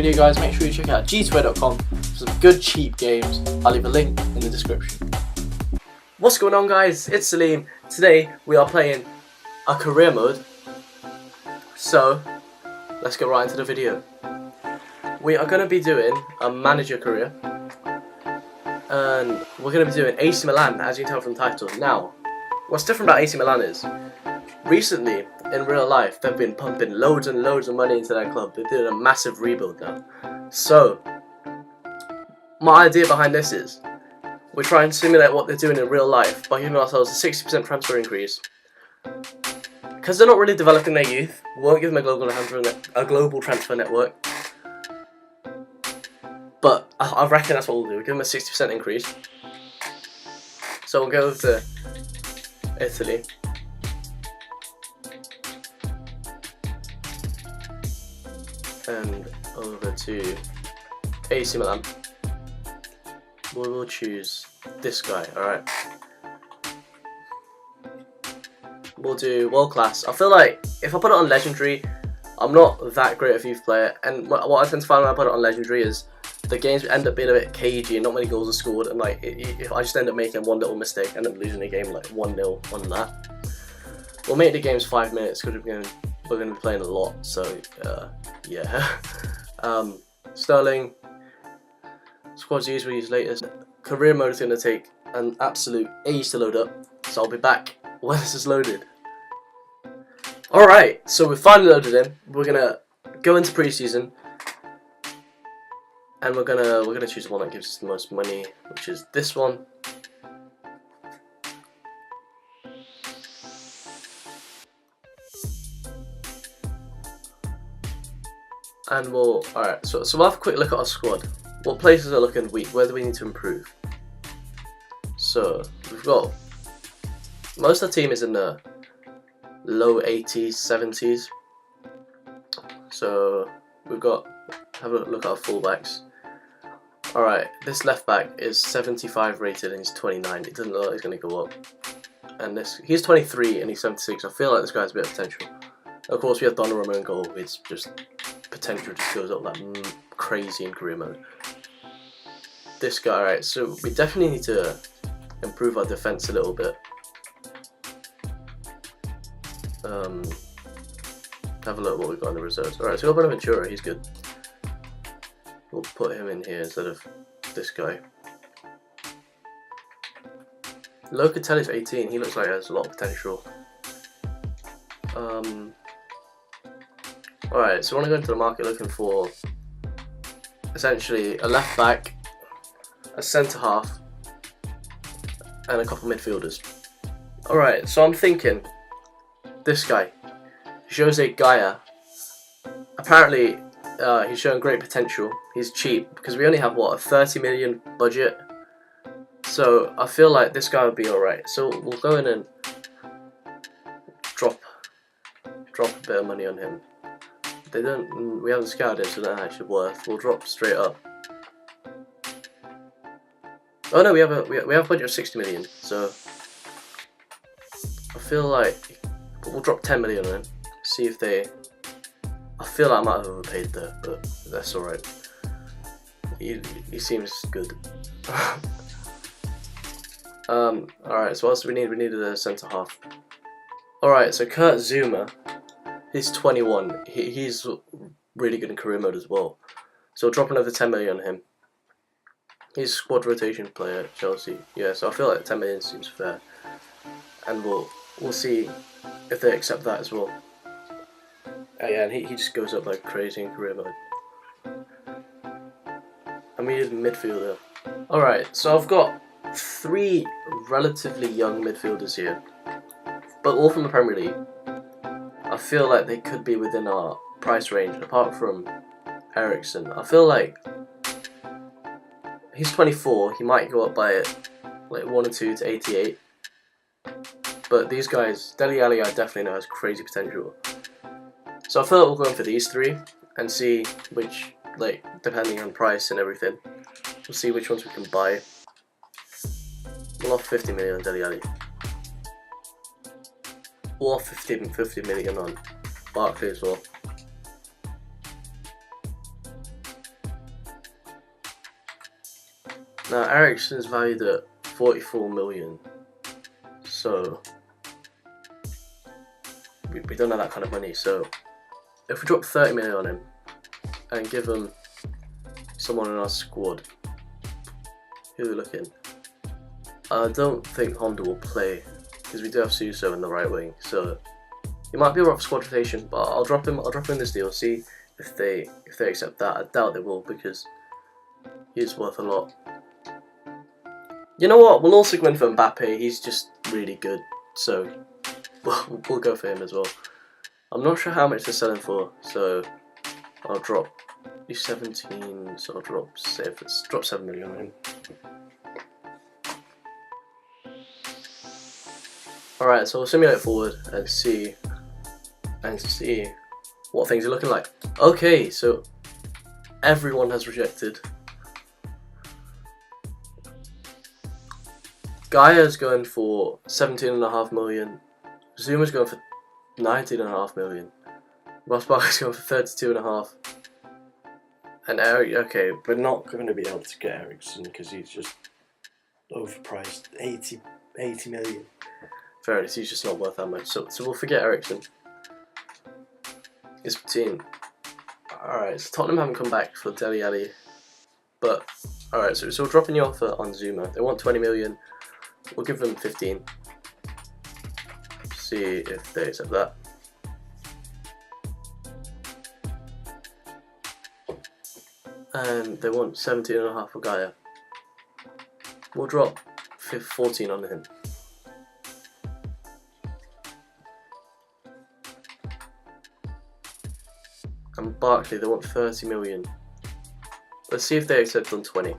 video, guys, make sure you check out g2a.com for some good cheap games. I'll leave a link in the description. What's going on, guys? It's Salim. Today we are playing a career mode. So let's get right into the video. We are going to be doing a manager career, and we're going to be doing AC Milan, as you can tell from the title. Now, what's different about AC Milan is, recently, in real life, they've been pumping loads and loads of money into that club. They did a massive rebuild now. So, my idea behind this is, we're trying to simulate what they're doing in real life by giving ourselves a 60% transfer increase. Because they're not really developing their youth, we won't give them a global transfer network. But I reckon that's what we'll do. We'll give them a 60% increase. So we'll go to Italy. And over to AC Milan. We will choose this guy, alright. We'll do world class. I feel like if I put it on legendary, I'm not that great a FIFA player, and what I tend to find when I put it on legendary is the games end up being a bit cagey and not many goals are scored, and like if I just end up making one little mistake, end up losing the game like 1-0 on that. We'll make the games 5 minutes because we're going to be playing a lot, so yeah. Sterling, squad's used, we use latest. Career mode is going to take an absolute age to load up, so I'll be back when this is loaded. Alright, so we've finally loaded in. We're going to go into pre-season, and we're gonna choose the one that gives us the most money, which is this one. And alright, so we'll have a quick look at our squad. What places are looking weak? Where do we need to improve? So we've got most of the team is in the low 80s, 70s. So we've got, have a look at our fullbacks. Alright, this left back is 75 rated and he's 29. It doesn't look like he's going to go up. And he's 23 and he's 76. I feel like this guy has a bit of potential. Of course, we have Donnarumma in goal. It's just potential just goes up like crazy in career mode. This guy, alright, so we definitely need to improve our defense a little bit. Have a look at what we've got in the reserves. Alright, so we've got Bonaventura, he's good. We'll put him in here instead of this guy. Locatelli's 18, he looks like he has a lot of potential. Alright, so I want to go into the market looking for essentially a left back, a centre half, and a couple midfielders. Alright, so I'm thinking this guy, Jose Gaia. Apparently he's showing great potential. He's cheap because we only have what, a 30 million budget. So I feel like this guy would be alright. So we'll go in and drop a bit of money on him. We haven't scouted him, so that's actually worth. We'll drop straight up. Oh no, we have a budget of 60 million. So I feel like we'll drop 10 million on him. See if they. I feel like I might have overpaid there, but that's alright. He seems good. Alright, so what else do we need? We needed a centre half. Alright, so Kurt Zuma, he's 21. He's really good in career mode as well. So we'll drop another 10 million on him. He's a squad rotation player at Chelsea. Yeah, so I feel like 10 million seems fair. And we'll see if they accept that as well. Yeah, and he just goes up like crazy in career mode. And we need a midfielder. Alright, so I've got 3 relatively young midfielders here, but all from the Premier League. I feel like they could be within our price range, apart from Eriksen. I feel like he's 24, he might go up by like 1 or 2 to 88. But these guys, Dele Alli, I definitely know has crazy potential. So I feel like we'll go in for these 3 and see which, like, depending on price and everything, we'll see which ones we can buy. We'll offer 50 million on Dele Alli. We'll offer 50 million on Barkley as well. Now Eriksen's valued at 44 million, so we don't have that kind of money. So if we drop 30 million on him and give him someone in our squad, who are we looking? I don't think Honda will play because we do have Suso in the right wing, so he might be a rough squad rotation. But I'll drop him in this deal. See if they accept that. I doubt they will because he's worth a lot. You know what? We'll also go in for Mbappe. He's just really good, so we'll go for him as well. I'm not sure how much they're selling for, so I'll drop. He's 17, so I'll drop 7 million on him. Alright, so we'll simulate forward and see what things are looking like. Okay, so everyone has rejected. Gaya's going for 17.5 million. Zuma's going for 19.5 million. Ross Barker's going for 32.5. And Eric, okay, we're not going to be able to get Eriksen because he's just overpriced. 80 million. Fair enough, he's just not worth that much. So we'll forget Eriksen. It's team. Alright, so Tottenham haven't come back for Dele Alli. But, alright, so we're dropping the offer on Zuma. They want 20 million. We'll give them 15. See if they accept that. And they want 17.5 for Gaia. We'll drop 14 on him. And Barkley, they want 30 million. Let's see if they accept on 20. And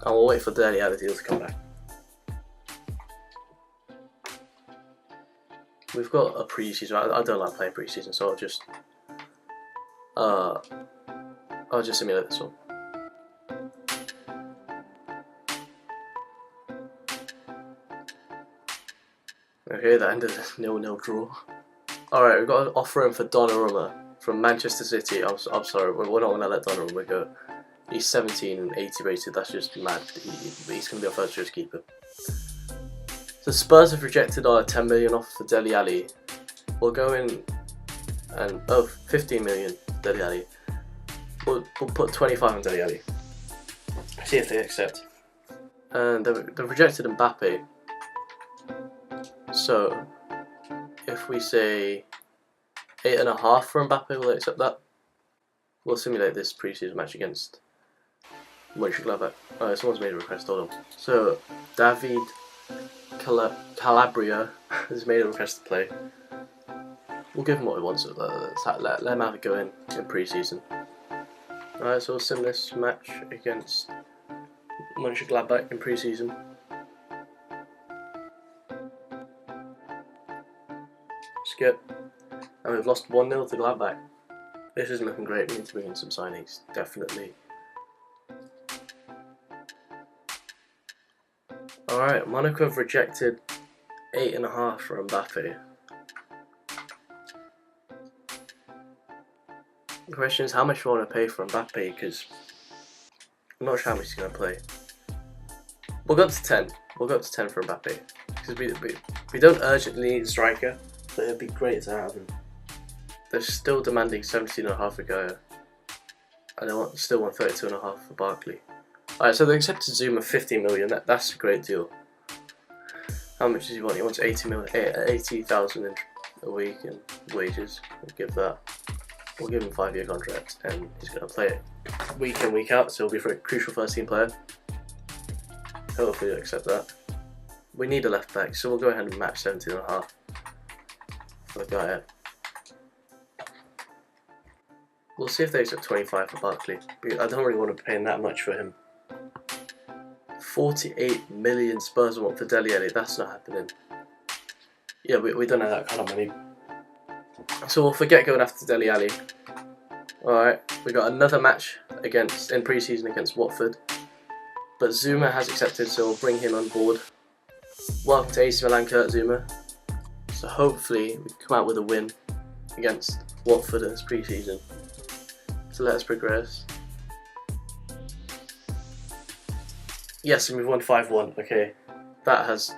we'll wait for Dele Alli deal to come back. We've got a pre-season. I don't like playing pre-season, so I'll just simulate this one. Okay, that ended a 0-0 draw. Alright, we've got an offer in for Donnarumma from Manchester City. I'm sorry, we're not going to let Donnarumma go. He's 17 and 80 rated, that's just mad. He's going to be our first choice keeper. So Spurs have rejected our 10 million offer for Dele Alli. We'll go in and 15 million Dele Alli. We'll put 25 on Dele Alli. See if they accept. And they've rejected Mbappe. So if we say 8.5 for Mbappe, will they accept that? We'll simulate this pre-season match against Mönchengladbach. Oh, someone's made a request, hold on. So David Calabria has made a request to play. We'll give him what he wants. Let him have a go in pre-season. Alright, so we'll sim this match against Mönchengladbach in pre-season. Skip. And we've lost 1-0 to Gladbach. This isn't looking great. We need to bring in some signings, definitely. Alright, Monaco have rejected 8.5 for Mbappe. The question is how much we want to pay for Mbappe, because I'm not sure how much he's going to play. We'll go up to 10. We'll go up to 10 for Mbappe. Because we don't urgently need a striker, but it'd be great to have him. They're still demanding 17.5 for Gaia. And they still want 32.5 for Barkley. Alright, so they accepted Zuma 50 million. That's a great deal. How much does he want? He wants 80,000 a week in wages. We'll give him a 5-year contract, and he's going to play it week in, week out, so he'll be a crucial first team player. Hopefully he'll accept that. We need a left back, so we'll go ahead and match 17.5 for the guy. We'll see if they accept 25 for Barkley. I don't really want to be paying that much for him. 48 million Spurs want for Dele Alli. That's not happening. Yeah, we don't have that kind of money. So we'll forget going after Dele Alli. Alright, we got another match in pre-season against Watford. But Zuma has accepted, so we'll bring him on board. Welcome to AC Milan, Kurt Zuma. So hopefully we come out with a win against Watford in this pre-season. So let us progress. Yes, and we've won 5-1. Okay, that's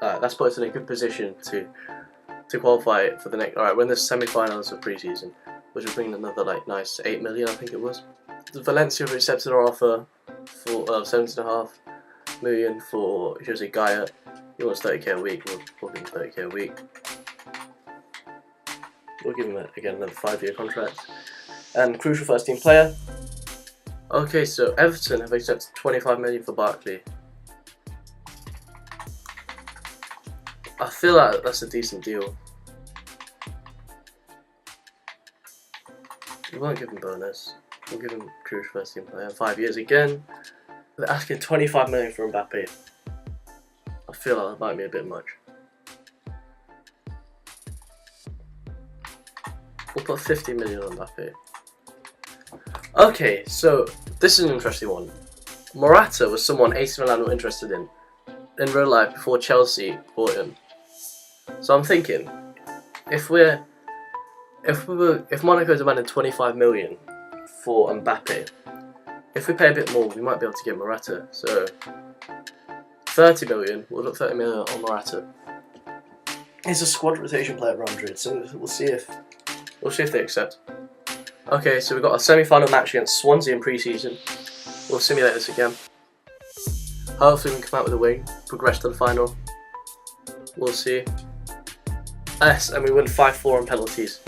put us in a good position to qualify for the next. All right, we're in the semi-finals of pre-season, which will bring another like nice 8 million, I think it was. Valencia have accepted our offer for 17.5 million for Jose Gaya. He wants 30k a week. We'll give him 30k a week. We'll give him again another 5-year contract. And crucial first team player. Okay, so Everton have accepted 25 million for Barkley. I feel like that's a decent deal. We won't give him bonus. We'll give him crucial first team player. 5 years again. They're asking 25 million for Mbappe. I feel like that might be a bit much. We'll put 50 million on Mbappe. Okay, so this is an interesting one. Morata was someone AC Milan were interested in real life before Chelsea bought him. So I'm thinking, if Monaco demanded 25 million for Mbappe, if we pay a bit more, we might be able to get Morata. So 30 million, we'll look 30 million on Morata. He's a squad rotation player at Real Madrid, so we'll see if they accept. Okay, so we've got a semi-final match against Swansea in pre-season. We'll simulate this again. Hopefully we can come out with a win, progress to the final. We'll see. Yes, and we win 5-4 on penalties.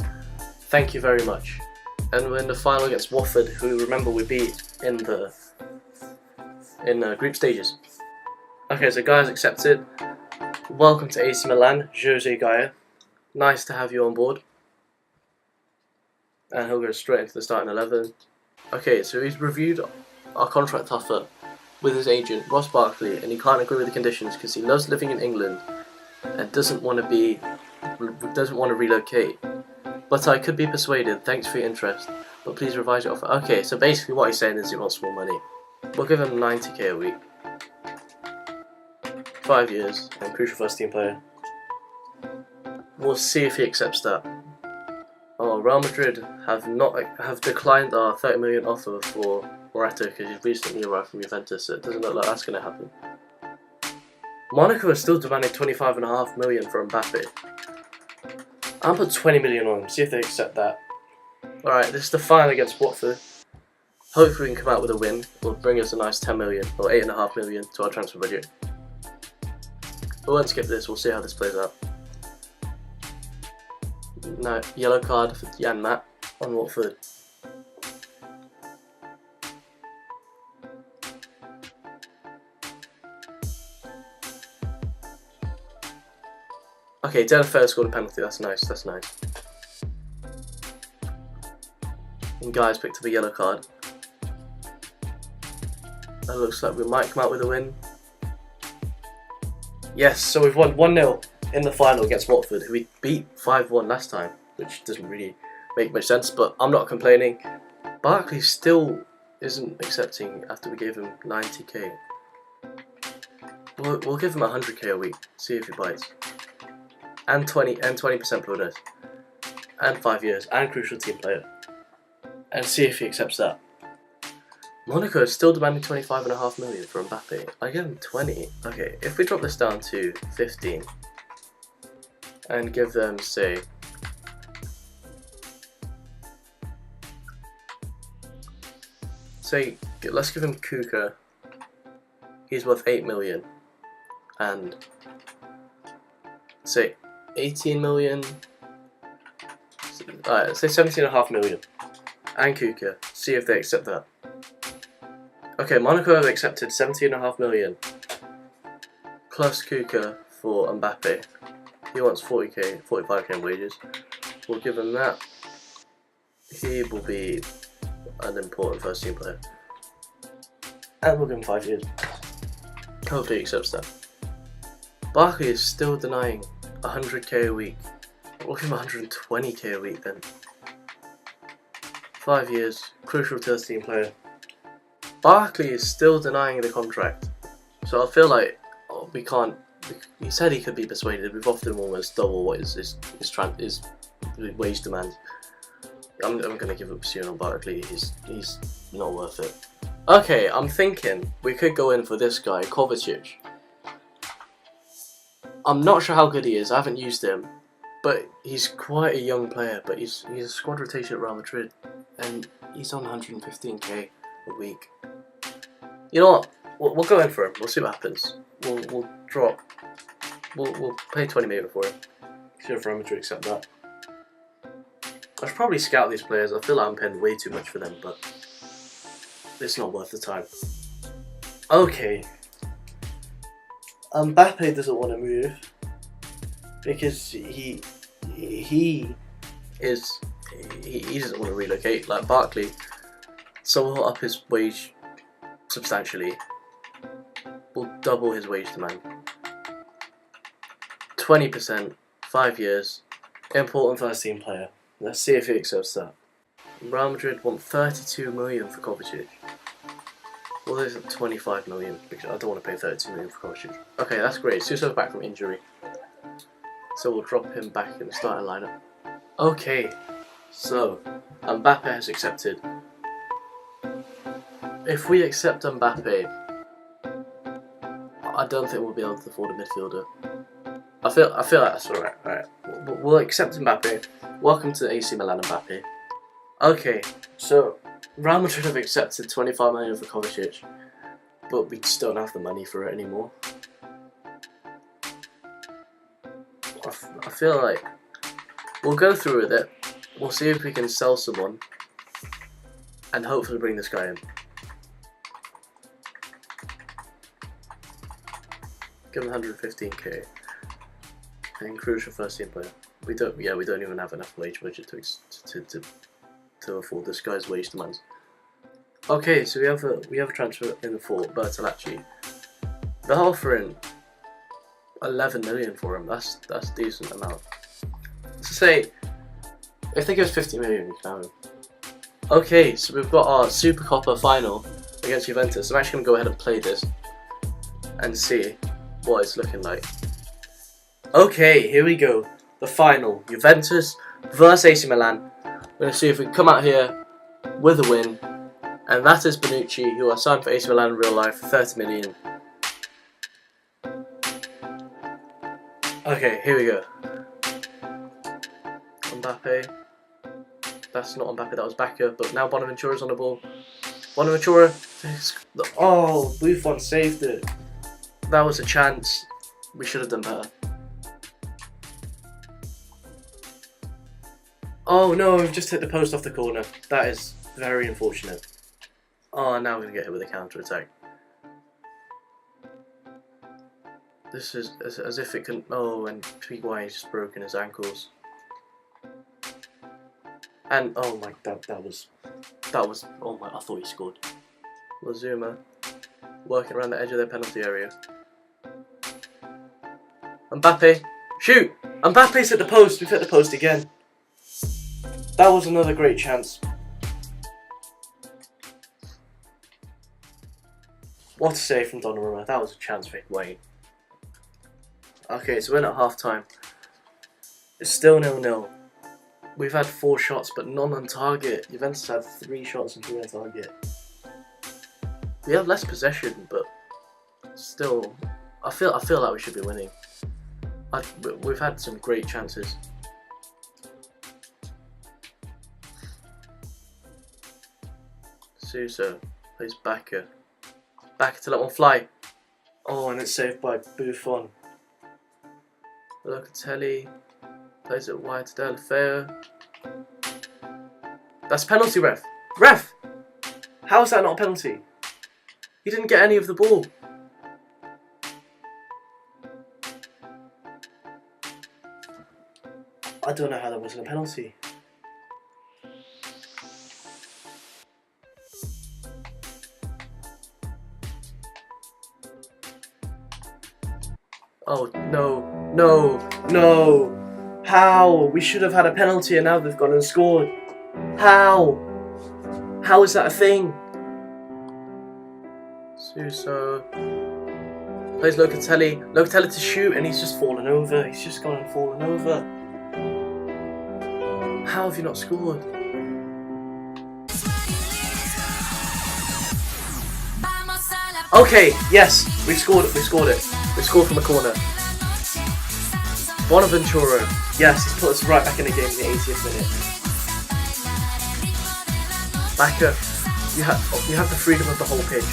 Thank you very much. And we're in the final against Watford, who remember we beat in the group stages. Okay, so Gaya's accepted. Welcome to AC Milan, Jose Gaya. Nice to have you on board. And he'll go straight into the starting 11. Okay, so he's reviewed our contract offer with his agent, Ross Barkley, and he can't agree with the conditions because he loves living in England and doesn't want to relocate. But I could be persuaded, thanks for your interest, but please revise your offer. Okay, so basically what he's saying is he wants more money. We'll give him 90k a week. 5 years, and crucial first team player. We'll see if he accepts that. Oh, Real Madrid have declined our 30 million offer for Morata because he's recently arrived from Juventus, so it doesn't look like that's going to happen. Monaco is still demanding 25.5 million for Mbappe. I'll put 20 million on him, see if they accept that. Alright, this is the final against Watford. Hopefully we can come out with a win. Will bring us a nice 10 million or 8.5 million to our transfer budget. We won't skip this, we'll see how this plays out. No, yellow card for Jan Matt on Watford. Okay, Dennis scored a penalty, that's nice, that's nice. And Guy's picked up a yellow card. That looks like we might come out with a win. Yes, so we've won 1-0 in the final against Watford, who we beat 5-1 last time, which doesn't really make much sense, but I'm not complaining. Barkley still isn't accepting after we gave him 90k. We'll give him 100k a week, see if he bites. And 20% bonus. And 5 years, and crucial team player. And see if he accepts that. Monaco is still demanding 25.5 million for Mbappe. I give him 20. Okay, if we drop this down to 15 and give them, say, let's give him Kuka. He's worth 8 million. And say 18 million. Alright, say 17.5 million. And Kuka. See if they accept that. Okay, Monaco have accepted 17.5 million plus Kuka for Mbappe. He wants 40k, 45k in wages. We'll give him that. He will be an important first team player. And we'll give him 5 years. Hopefully he accepts that. Barkley is still denying 100k a week. We'll give him 120k a week then. 5 years, crucial first team player. Barkley is still denying the contract, so I feel like we can't. He said he could be persuaded. We've offered him almost double what his wage demands. I'm going to give up soon on Barkley. He's not worth it. Okay, I'm thinking we could go in for this guy, Kovacic. I'm not sure how good he is. I haven't used him, but he's quite a young player. But he's a squad rotation at Real Madrid, and he's on 115k a week. You know what? We'll go in for him. We'll see what happens. We'll drop. We'll pay 20 million for him. See if Real Madrid accept that. I should probably scout these players. I feel like I'm paying way too much for them, but it's not worth the time. Okay. Mbappe doesn't want to move because he doesn't want to relocate like Barkley. So we'll up his wage substantially. We'll double his wage demand. 20%, 5 years. Important first team player. Let's see if he accepts that. Real Madrid want 32 million for Kovacic. Well, there's 25 million because I don't want to pay 32 million for Kovacic. Okay, that's great. Suso's back from injury, so we'll drop him back in the starting lineup. Okay, so Mbappe has accepted. If we accept Mbappe, I don't think we'll be able to afford a midfielder. I feel like that's alright. Alright, we'll accept Mbappe. Welcome to AC Milan, Mbappe. Okay, so Real Madrid have accepted 25 million for Kovacic, but we just don't have the money for it anymore. I feel like we'll go through with it. We'll see if we can sell someone and hopefully bring this guy in. Give him 115k. And crucial first team player. We don't even have enough wage budget to afford this guy's wage demands. Okay, so we have a transfer in for Bertolacci. They're offering 11 million for him. That's a decent amount. To say, if they give us 50 million, we can have him. Okay, so we've got our Super Coppa final against Juventus. I'm actually gonna go ahead and play this and see what it's looking like. Okay, here we go. The final, Juventus versus AC Milan. We're going to see if we can come out here with a win. And that is Bonucci, who I signed for AC Milan in real life for 30 million. Okay, here we go. Mbappe. That's not Mbappe, that was Bakker. But now Bonaventura's on the ball. Bonaventura. Oh, Buffon saved it. That was a chance. We should have done better. Oh no, we've just hit the post off the corner. That is very unfortunate. Oh, now we're going to get hit with a counter attack. This is as if it can. Oh, and Higuain's just broken his ankles. And oh my, that was. Oh my, I thought he scored. Lazuma working around the edge of their penalty area. Mbappe, shoot! Mbappe's hit the post. We've hit the post again. That was another great chance. What a save from Donnarumma. That was a chance for Higuain. Okay, so we're in at half time. It's still 0-0. We've had 4 shots, but none on target. Juventus had 3 shots and 3 on target. We have less possession, but still, I feel like we should be winning. We've had some great chances. Suso plays Bakker. Bakker to let one fly. Oh, and it's saved by Buffon. Locatelli plays it wide to Del Feo. That's penalty, ref. Ref! How is that not a penalty? He didn't get any of the ball. I don't know how that wasn't a penalty. Oh, no, no, no. How? We should have had a penalty and now they've gone and scored. How? How is that a thing? Suso plays Locatelli. Locatelli to shoot and he's just fallen over. He's just gone and fallen over. How have you not scored? Okay, yes, we've scored it. We scored it. We scored from a corner. Bonaventura. Yes, he's put us right back in the game in the 80th minute. Backer, you have the freedom of the whole pitch.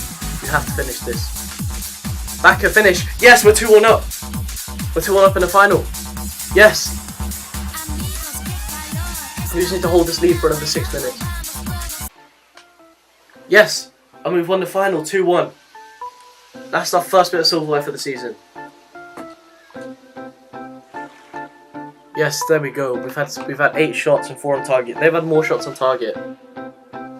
You have to finish this. Backer, finish. Yes, we're 2-1 up. We're 2-1 up in the final. Yes. We just need to hold this lead for another 6 minutes. Yes, and we've won the final 2-1. That's our first bit of silverware for the season. Yes, there we go. We've had 8 shots and 4 on target. They've had more shots on target.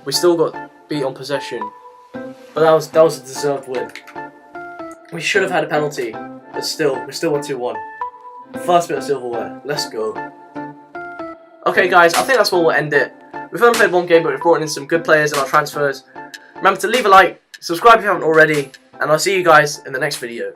We still got beat on possession, but that was a deserved win. We should have had a penalty, but still, we still won 2-1. First bit of silverware. Let's go. Okay, guys, I think that's where we'll end it. We've only played one game, but we've brought in some good players in our transfers. Remember to leave a like, subscribe if you haven't already, and I'll see you guys in the next video.